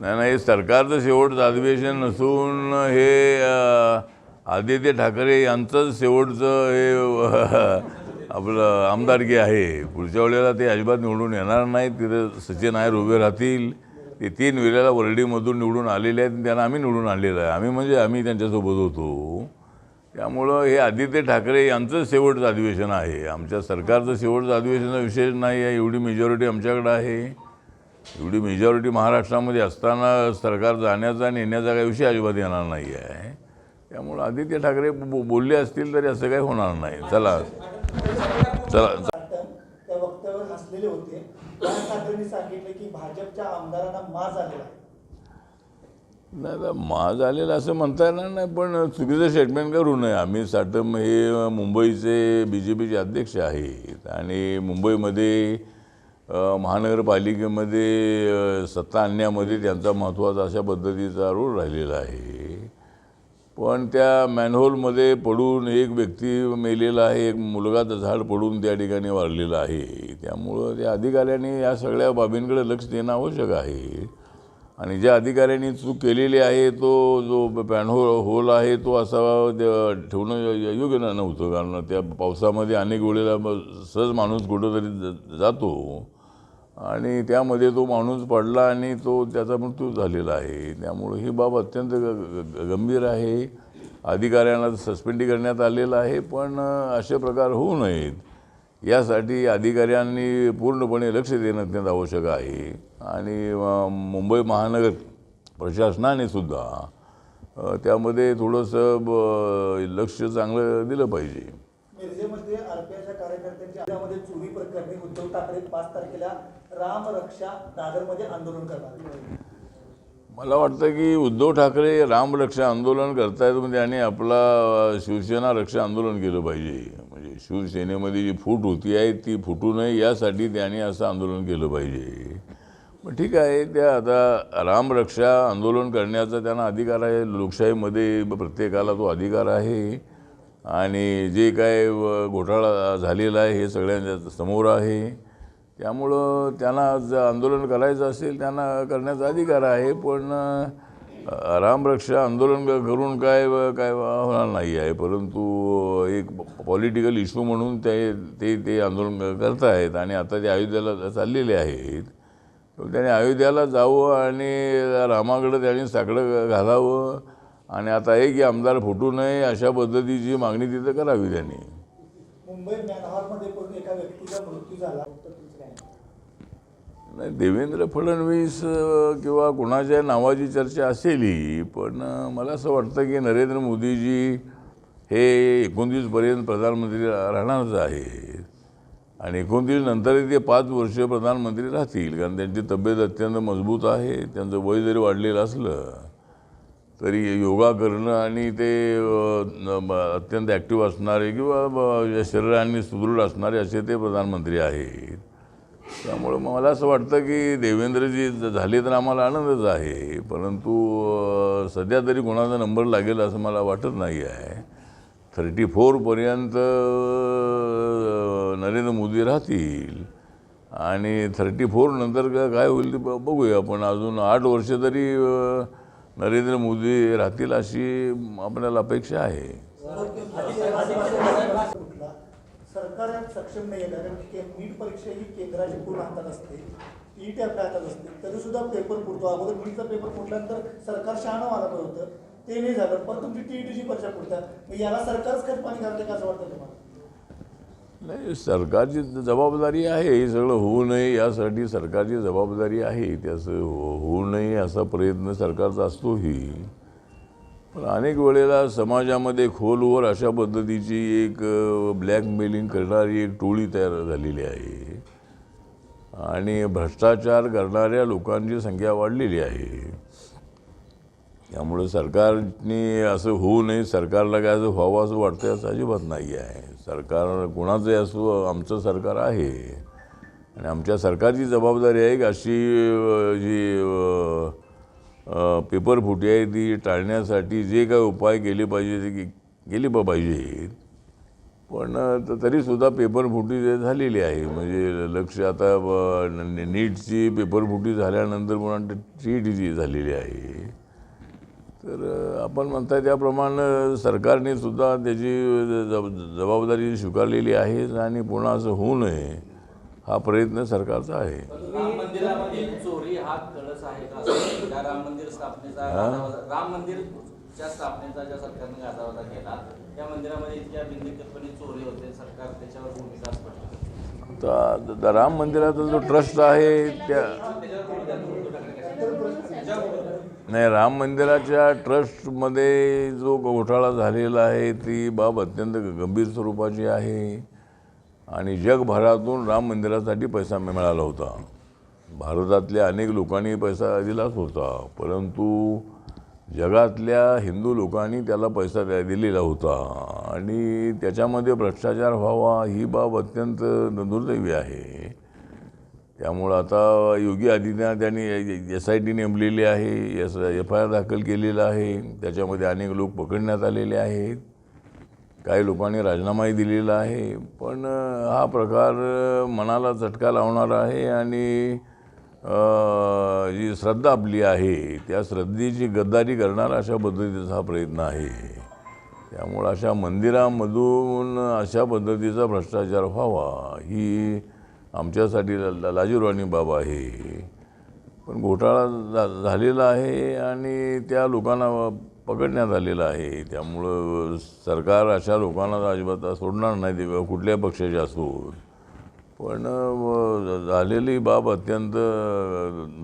नाही नाही, सरकारचं शेवटचं अधिवेशन नसून हे आदित्य ठाकरे यांचंच शेवटचं हे आपलं आमदारकी आहे. पुढच्या वेळेला ते अजिबात निवडून येणार नाहीत. तिथं सचिन नायर उभे राहतील. ते 3 वेळेला वर्डीमधून निवडून आलेले आहेत. त्यांना आम्ही निवडून आणलेलं आहे. आम्ही त्यांच्यासोबत होतो. त्यामुळं हे आदित्य ठाकरे यांचंच शेवटचं अधिवेशन आहे. आमच्या सरकारचं शेवटचं अधिवेशन विशेष नाही आहे. एवढी मेजॉरिटी आमच्याकडं आहे. एवढी मेजॉरिटी महाराष्ट्रामध्ये असताना सरकार जाण्याचा आणि येण्याचा काही विषय अजिबात येणार नाही आहे. त्यामुळं आदित्य ठाकरे बोलले असतील तरी असं काही होणार नाही. चला त्या वक्तव्यावर हसलेले होते. ठाकरेंनी सांगितलं की भाजपच्या आमदारांना माज आलेला आहे. नाही, माज आलेला असं म्हणता येणार नाही, पण चुकीचं स्टेटमेंट करू नये. आम्ही साटम हे मुंबईचे BJPचे अध्यक्ष आहेत आणि मुंबईमध्ये महानगरपालिकेमध्ये सत्ता आणण्यामध्ये त्यांचा महत्त्वाचा अशा पद्धतीचा रोल राहिलेला आहे. पण त्या मॅनहोलमध्ये पडून एक व्यक्ती मेलेला आहे, एक मुलगा झाड पडून त्या ठिकाणी वारलेला आहे. त्यामुळं त्या अधिकाऱ्यांनी या सगळ्या बाबींकडे लक्ष देणं आवश्यक आहे. आणि ज्या अधिकाऱ्यांनी चूक केलेली आहे जो होल आहे तो असा ठेवणं योग्य नव्हतं. कारण त्या पावसामध्ये अनेक वेळेला सहज माणूस कुठंतरी जातो आणि त्यामध्ये तो माणूस पडला आणि त्याचा मृत्यू झालेला आहे. त्यामुळे ही बाब अत्यंत गंभीर आहे. अधिकाऱ्यांना सस्पेंड करण्यात आलेलं आहे. पण असे प्रकार होऊ नयेत यासाठी अधिकाऱ्यांनी पूर्णपणे लक्ष देणं अत्यंत आवश्यक आहे. आणि मुंबई महानगर प्रशासनाने सुद्धा त्यामध्ये थोडंसं लक्ष चांगलं दिलं पाहिजे. मिरजेमध्ये आरपीआयच्या कार्यकर्त्यांच्या चोरी प्रकरणी उद्धव ठाकरे 5 तारखेला राम रक्षा दादरमध्ये आंदोलन करणार. मला वाटतं की उद्धव ठाकरे राम रक्षा आंदोलन करतायत म्हणजे त्यांनी आपला शिवसेना रक्षा आंदोलन केलं पाहिजे. म्हणजे शिवसेनेमध्ये जी फूट होती आहे ती फुटू नये यासाठी त्यांनी असं आंदोलन केलं पाहिजे. मग ठीक आहे, त्या आता रामरक्षा आंदोलन करण्याचा त्यांना अधिकार आहे. लोकशाहीमध्ये प्रत्येकाला तो अधिकार आहे. आणि जे काय घोटाळा झालेला आहे हे सगळ्यांच्या समोर आहे. त्यामुळं त्यांना जर आंदोलन करायचं असेल त्यांना करण्याचा अधिकार आहे. पण रामरक्षा आंदोलन करून काय होणार नाही आहे. परंतु एक पॉलिटिकल इश्यू म्हणून ते आंदोलन करत आहेत. आणि आता ते अयोध्येला चाललेले आहेत. त्याने अयोध्येला जावं आणि रामाकडं त्यांनी साकडं घालावं. आणि आता एक की आमदार फुटू नये अशा पद्धतीची मागणी तिथं करावी त्यांनी. मुंबई मॅनहॉलमध्ये पडून एका व्यक्तीचा मृत्यू झाला. नाही, देवेंद्र फडणवीस किंवा कुणाच्या नावाची चर्चा असेलही, पण मला असं वाटतं की नरेंद्र मोदीजी हे 29पर्यंत प्रधानमंत्री राहणारच आहेत. आणि 29 नंतरही ते 5 वर्ष प्रधानमंत्री राहतील. कारण त्यांची तब्येत अत्यंत मजबूत आहे. त्यांचं वय जरी वाढलेलं असलं तरी योगा करणं आणि ते अत्यंत ॲक्टिव्ह असणारे किंवा शरीराने सुदृढ असणारे असे ते प्रधानमंत्री आहेत. त्यामुळं मला असं वाटतं की देवेंद्रजी झाले तर आम्हाला आनंदच आहे. परंतु सध्या तरी कोणाचा नंबर लागेल असं मला वाटत नाही आहे. 34पर्यंत नरेंद्र मोदी राहतील आणि 34 नंतर काय होईल ते बघूया. पण अजून 8 वर्ष तरी नरेंद्र मोदी राहतील अशी आपल्याला अपेक्षा आहे. सरकार सक्षम नाही आहे. कारण नीट परीक्षा ही केंद्राची पूर्ण हातात असते, टीईटी आपल्या हातात असते. तरी सुद्धा पेपर फुटतो. अगोदर नीटचा पेपर फुटल्यानंतर सरकार शहाणं व्हायला पाहिजे होतं, ते नाही झालं. पण तुमची टीईटीची परीक्षा फुटतात. याला सरकारच खत पाणी घालते का असं वाटतं तुम्हाला? नाही, सरकारची जबाबदारी आहे. हे सगळं होऊ नये यासाठी सरकारची जबाबदारी आहे. त्याचं होऊ नये असा प्रयत्न सरकारचा असतोही. पण अनेक वेळेला समाजामध्ये खोलवर अशा पद्धतीची एक ब्लॅकमेलिंग करणारी एक टोळी तयार झालेली आहे. आणि भ्रष्टाचार करणाऱ्या लोकांची संख्या वाढलेली आहे. त्यामुळे सरकारने असं होऊ नये, सरकारला काय असं व्हावं असं वाटतं असं अजिबात नाही आहे. सरकार कोणाचंही असो, आमचं सरकार आहे. आणि आमच्या सरकारची जबाबदारी आहे की अशी जी पेपर फुटी आहे ती टाळण्यासाठी जे काय उपाय केले पाहिजे ते केले पाहिजेत. पण तरीसुद्धा पेपरफुटी झालेली आहे. म्हणजे लक्ष आता नीटची पेपरफुटी झाल्यानंतर पुन्हा TETची झालेली आहे. तर आपण म्हणताय त्याप्रमाणे सरकारने सुद्धा त्याची जबाबदारी स्वीकारलेली आहे आणि पुन्हा असं होऊ नये हा प्रयत्न सरकारचा आहे. राम मंदिरामध्ये चोरी हा कळस आहे का? त्या राम मंदिर स्थापनेचा राम मंदिरच्या स्थापनेचा ज्या सरकारने गाजावाजा केला त्या मंदिरामध्ये इतक्या बिनधिक्कतपणे चोरी होते, सरकार त्याच्यावर भूमिका स्पष्ट करते. आता राम मंदिराचा जो ट्रस्ट आहे त्या नाही, राम मंदिराच्या ट्रस्टमध्ये जो घोटाळा झालेला आहे ती बाब अत्यंत गंभीर स्वरूपाची आहे आणि जगभरातून राम मंदिरासाठी पैसा मिळाला होता. भारतातल्या अनेक लोकांनी पैसा दिलाच होता, परंतु जगातल्या हिंदू लोकांनी त्याला पैसा दिलेला होता आणि त्याच्यामध्ये भ्रष्टाचार व्हावा ही बाब अत्यंत दुर्दैवी आहे. त्यामुळं आता योगी आदित्यनाथ यांनी SIT नेमलेली आहे, FIR दाखल केलेला आहे. त्याच्यामध्ये अनेक लोक पकडण्यात आलेले आहेत, काही लोकांनी राजीनामाही दिलेला आहे. पण हा प्रकार मनाला चटका लावणारा आहे आणि जी श्रद्धा आपली आहे त्या श्रद्धेची गद्दारी करणारा अशा पद्धतीचा हा प्रयत्न आहे. त्यामुळं अशा मंदिरामधून अशा पद्धतीचा भ्रष्टाचार व्हावा ही आमच्यासाठी लाजिरवाणी बाब आहे. पण घोटाळा झालेला आहे आणि त्या लोकांना पकडण्यात आलेला आहे. त्यामुळं सरकार अशा लोकांना अजिबात सोडणार नाही, ते कुठल्या पक्षाचे असोत. पण झालेली बाब अत्यंत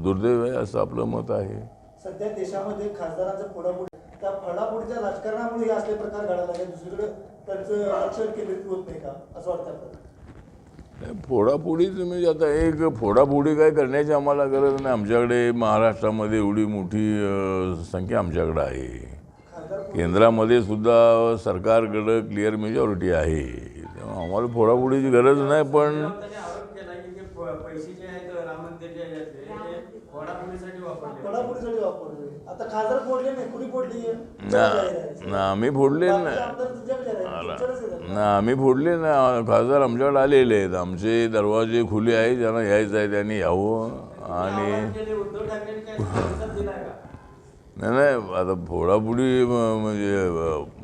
दुर्दैव आहे असं आपलं मत आहे. सध्या देशामध्ये खासदारांचं फोडाफोडी त्या फोडाफोडीच्या राजकारणामुळे असले प्रकार घडायला लागले. दुसरीकडे त्यांचं लक्ष केंद्रित होत नाही का असं वाटतं आपल्याला? फोडाफोडी तुम्ही आता एक फोडाफोडी काय करण्याची आम्हाला गरज नाही. आमच्याकडे महाराष्ट्रामध्ये एवढी मोठी संख्या आमच्याकडे आहे. केंद्रामध्ये सुद्धा सरकारकडं क्लिअर मेजॉरिटी आहे. त्यामुळे आम्हाला फोडाफोडीची गरज नाही. पण पैसे जे आहेत राम मंदिरच्या फोडाफोडीसाठी फोडाफोडीसाठी वापरले. आता खासदार फोडले नाही, कुणी फोडली? आम्ही फोडले नाही, आम्ही फोडले नाही. खासदार आमच्याकडे आलेले आहेत. आमचे दरवाजे खुले आहेत, ज्यांना यायचं आहे त्यांनी यावं. आणि नाही, आता फोडाफोडी म्हणजे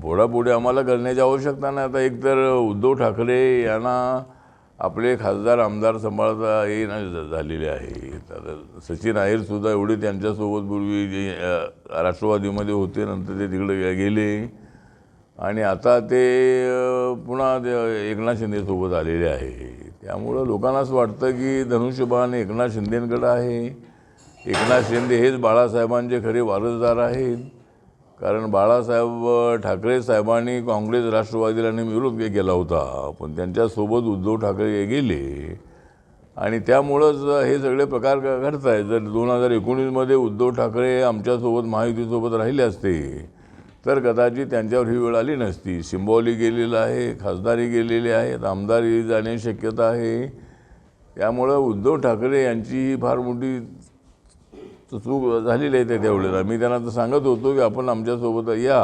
फोडाफोडी आम्हाला करण्याची आवश्यकता नाही. आता एकतर उद्धव ठाकरे यांना आपले खासदार आमदार सांभाळता येईना झालेले आहेत. आता सचिन अहिरसुद्धा एवढे त्यांच्यासोबत पूर्वी जे राष्ट्रवादीमध्ये होते, नंतर ते तिकडे गेले आणि आता ते पुन्हा एकनाथ शिंदेसोबत आलेले आहे. त्यामुळं लोकांना असं वाटतं की धनुष्यबाण एकनाथ शिंदेंकडे आहे. एकनाथ शिंदे हेच बाळासाहेबांचे खरे वारसदार आहेत. कारण बाळासाहेब ठाकरे साहेबांनी काँग्रेस राष्ट्रवादीला विरोध केला होता, पण त्यांच्यासोबत उद्धव ठाकरे गेले आणि त्यामुळंच हे सगळे प्रकार घडत आहेत. जर 2019मध्ये उद्धव ठाकरे आमच्यासोबत महायुतीसोबत राहिले असते तर कदाचित त्यांच्यावर ही वेळ आली नसती. सिंबॉली गेलेलं आहे, खासदारी गेलेली आहेत, आमदारी जाण्याची शक्यता आहे. त्यामुळं उद्धव ठाकरे यांची ही फार मोठी चूक झालेली आहे. त्यावेळेला मी त्यांना तर सांगत होतो की आपण आमच्यासोबत या.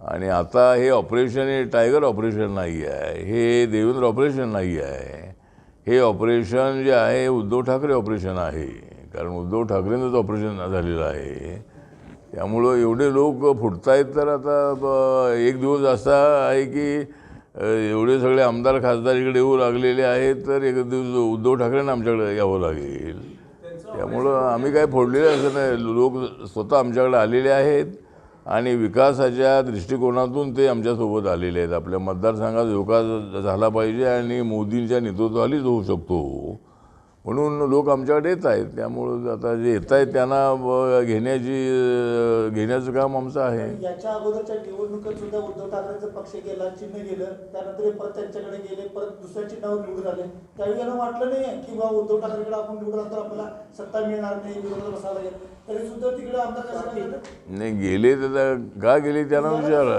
आणि आता हे ऑपरेशन हे टायगर ऑपरेशन नाही आहे, हे देवेंद्र ऑपरेशन नाही आहे. हे ऑपरेशन जे आहे उद्धव ठाकरे ऑपरेशन आहे. कारण उद्धव ठाकरेंचंच ऑपरेशन झालेलं आहे. त्यामुळं एवढे लोक फुटत आहेत. तर आता एक दिवस असा आहे की एवढे सगळे आमदार खासदार इकडे येऊ लागलेले आहेत, तर एक दिवस उद्धव ठाकरेंना आमच्याकडे यावं लागेल. त्यामुळं आम्ही काय फोडलेलं असं नाही. लोक स्वतः आमच्याकडे आलेले आहेत आणि विकासाच्या दृष्टिकोनातून ते आमच्यासोबत आलेले आहेत. आपल्या मतदारसंघात विकास झाला पाहिजे आणि मोदींच्या नेतृत्वाखालीच होऊ शकतो म्हणून लोक आमच्याकडे येत आहेत. त्यामुळं आता जे येत आहेत त्यांना घेण्याचं काम आमचं आहे. याच्या अगोदरच्या निवडणुकीत सुद्धा उद्धव ठाकरेंचा पक्ष गेला, चिन्ह गेलं, त्यानंतर परत त्यांच्याकडे गेले, परत दुसऱ्या चिन्हावर निवडून आले. त्यावेळी यांना वाटलं नाही की बाबा उद्धव ठाकरेकडे आपण निवडून तर आपल्याला सत्ता मिळणार नाही, विरोधात बसावं लागेल. तरी सुद्धा तिकडे आमदार कशाला गेलं नाही गेले तर का गेले त्यांना विचारा.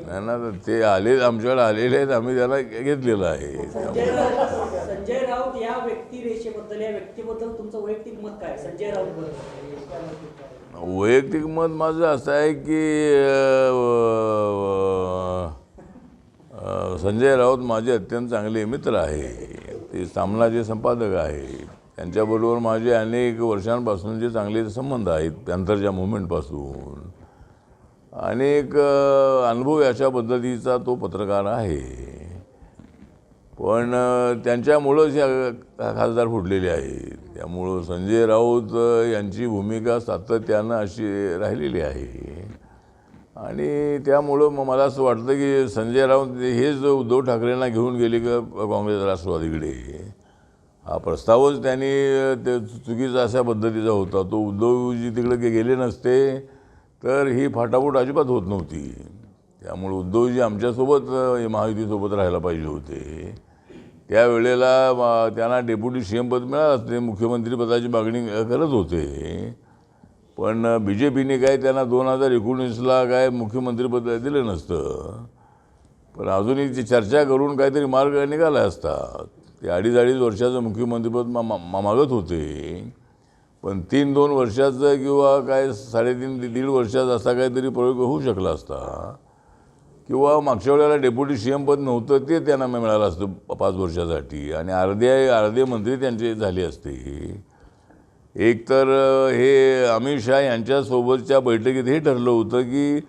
त्यांना ते आले आमच्याकडे आलेले आहेत, आम्ही त्यांना घेतलेलं आहे. संजय राऊत या व्यक्तिरेषेबद्दल या व्यक्तीबद्दल तुमचं वैयक्तिक मत काय? संजय राऊत वैयक्तिक मत माझं असं आहे की संजय राऊत माझे अत्यंत चांगले मित्र आहे. ते सामनाचे संपादक आहेत. त्यांच्याबरोबर माझे अनेक वर्षांपासूनचे चांगले संबंध आहेत. पॅन्थरच्या मुवमेंटपासून अनेक अनुभव अशा पद्धतीचा तो पत्रकार आहे. पण त्यांच्यामुळंच या खासदार फुटलेले आहेत. त्यामुळं संजय राऊत यांची भूमिका सातत्यानं अशी राहिलेली आहे. आणि त्यामुळं मग मला असं वाटतं की संजय राऊत हेच उद्धव ठाकरेंना घेऊन गेले का काँग्रेस राष्ट्रवादीकडे, हा प्रस्तावच त्यांनी ते चुकीचा अशा पद्धतीचा होता. तो उद्धवजी तिकडे गेले नसते तर ही फाटाफूट अजिबात होत नव्हती. त्यामुळे उद्धवजी आमच्यासोबत महायुतीसोबत राहायला पाहिजे होते. त्यावेळेला त्यांना डेप्युटी CM पद मिळालं असते, मुख्यमंत्रीपदाची मागणी करत होते. पण BJPने काय त्यांना 2019ला काय मुख्यमंत्रीपद दिलं नसतं. पण अजूनही ती चर्चा करून काहीतरी मार्ग निघाला असता. ते 2.5 वर्षाचं मुख्यमंत्रीपद मागत होते. पण 3-2 वर्षाचं किंवा काय 3.5-1.5 वर्षाचा असा काहीतरी प्रयोग होऊ शकला असता. किंवा मागच्या वेळेला डेप्युटी CM पद नव्हतं ते त्यांना मिळालं असतं 5 वर्षासाठी आणि अर्धे मंत्री त्यांचे झाले असते. एक तर हे अमित शहा यांच्यासोबतच्या बैठकीत हे ठरलं होतं की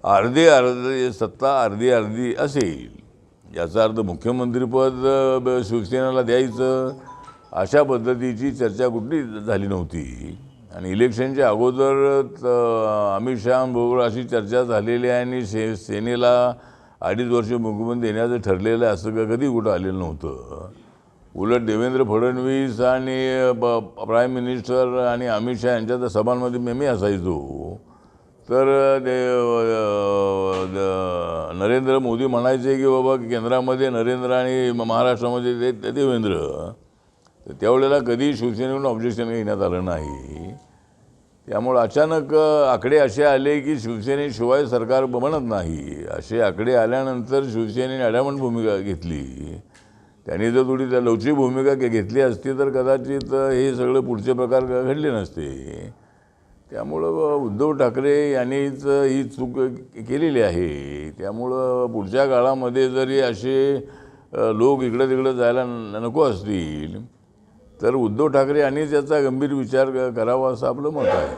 अर्धे सत्ता अर्धी असेल. याचा अर्थ मुख्यमंत्रीपद शिवसेनेला द्यायचं अशा पद्धतीची चर्चा कुठली झाली नव्हती. आणि इलेक्शनच्या अगोदर अमित शहांबरोबर अशी चर्चा झालेली आहे आणि सेनेला 2.5 वर्ष मुख्यमंत्री देण्याचं ठरलेलं असं कधी कुठं आलेलं नव्हतं. उलट देवेंद्र फडणवीस आणि प्राईम मिनिस्टर आणि अमित शहा यांच्या सभांमध्ये मी असायचो. तर नरेंद्र मोदी म्हणायचे की बाबा केंद्रामध्ये नरेंद्र आणि महाराष्ट्रामध्ये ते देवेंद्र. तर त्यावेळेला कधी शिवसेनेकडून ऑब्जेक्शन घेण्यात आलं नाही. त्यामुळं अचानक आकडे असे आले की शिवसेनेशिवाय सरकार बनत नाही. असे आकडे आल्यानंतर शिवसेनेने अडामण भूमिका घेतली. त्यांनी जर थोडी लवचिक भूमिका घेतली असती तर कदाचित हे सगळे पुढचे प्रकार घडले नसते. त्यामुळं उद्धव ठाकरे यांनीच ही चूक केलेली आहे. त्यामुळं पुढच्या काळामध्ये जरी असे लोक इकडं तिकडं जायला नको असतील तर उद्धव ठाकरे यांनी त्याचा गंभीर विचार करावा असं आपलं मत आहे.